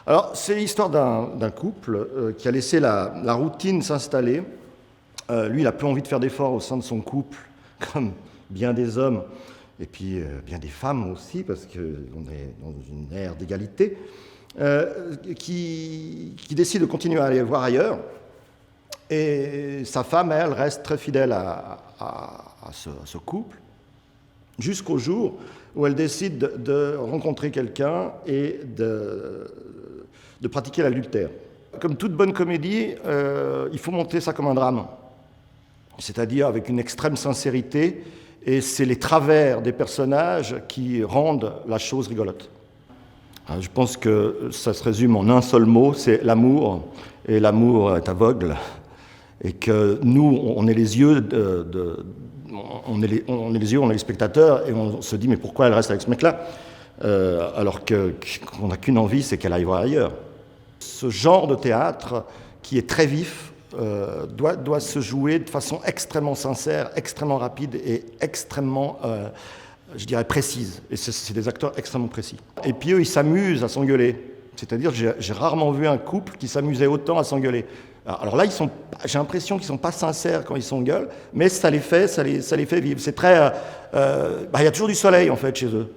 Alors, c'est l'histoire d'un couple qui a laissé la routine s'installer. Lui, il n'a plus envie de faire d'efforts au sein de son couple, comme bien des hommes, et puis bien des femmes aussi, parce qu'on est dans une ère d'égalité, qui décide de continuer à aller voir ailleurs. Et sa femme, elle, reste très fidèle à ce couple, jusqu'au jour où elle décide de rencontrer quelqu'un et de pratiquer l'adultère. Comme toute bonne comédie, il faut monter ça comme un drame, c'est-à-dire avec une extrême sincérité, et c'est les travers des personnages qui rendent la chose rigolote. Je pense que ça se résume en un seul mot, c'est l'amour, et l'amour est aveugle, et que nous, on est les yeux on est les spectateurs, et on se dit mais pourquoi elle reste avec ce mec-là alors qu'on n'a qu'une envie, c'est qu'elle aille voir ailleurs. Ce genre de théâtre, qui est très vif, doit se jouer de façon extrêmement sincère, extrêmement rapide et extrêmement, je dirais, précise. Et c'est des acteurs extrêmement précis. Et puis eux, ils s'amusent à s'engueuler. C'est-à-dire, j'ai rarement vu un couple qui s'amusait autant à s'engueuler. Alors là, j'ai l'impression qu'ils ne sont pas sincères quand ils s'engueulent, mais ça les fait vivre. C'est très... il y a toujours du soleil, en fait, chez eux.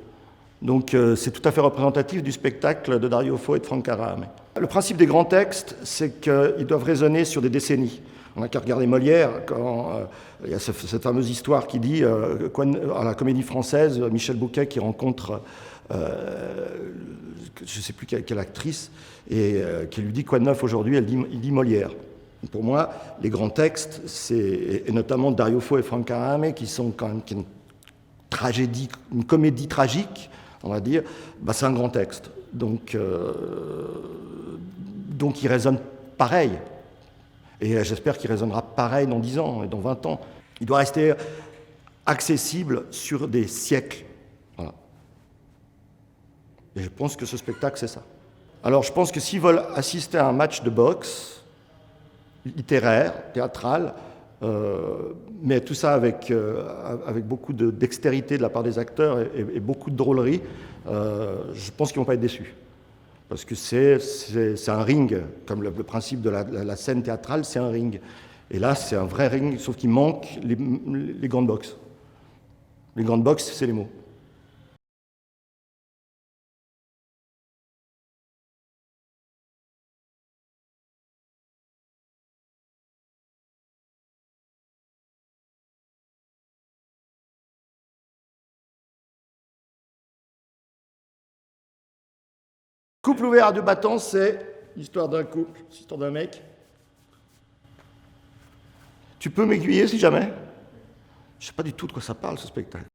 Donc c'est tout à fait représentatif du spectacle de Dario Fo et de Frank Karaame. Le principe des grands textes, c'est qu'ils doivent résonner sur des décennies. On n'a qu'à regarder Molière, quand il y a cette fameuse histoire qui dit, à la Comédie Française, Michel Bouquet qui rencontre, je ne sais plus quelle actrice, et qui lui dit quoi de neuf aujourd'hui, il dit Molière. Pour moi, les grands textes, et notamment Dario Fo et Frank Karaame, qui sont quand même une comédie tragique, on va dire, c'est un grand texte. Donc il résonne pareil. Et j'espère qu'il résonnera pareil dans 10 ans et dans 20 ans. Il doit rester accessible sur des siècles. Voilà. Et je pense que ce spectacle, c'est ça. Alors je pense que s'ils veulent assister à un match de boxe, littéraire, théâtral, mais tout ça avec beaucoup de dextérité de la part des acteurs et beaucoup de drôlerie, je pense qu'ils ne vont pas être déçus. Parce que c'est un ring, comme le principe de la scène théâtrale, c'est un ring. Et là, c'est un vrai ring, sauf qu'il manque les gants de boxe. Les gants de boxe, c'est les mots. Couple ouvert à deux battants, c'est l'histoire d'un couple, l'histoire d'un mec. Tu peux m'aiguiller si jamais? Je ne sais pas du tout de quoi ça parle, ce spectacle.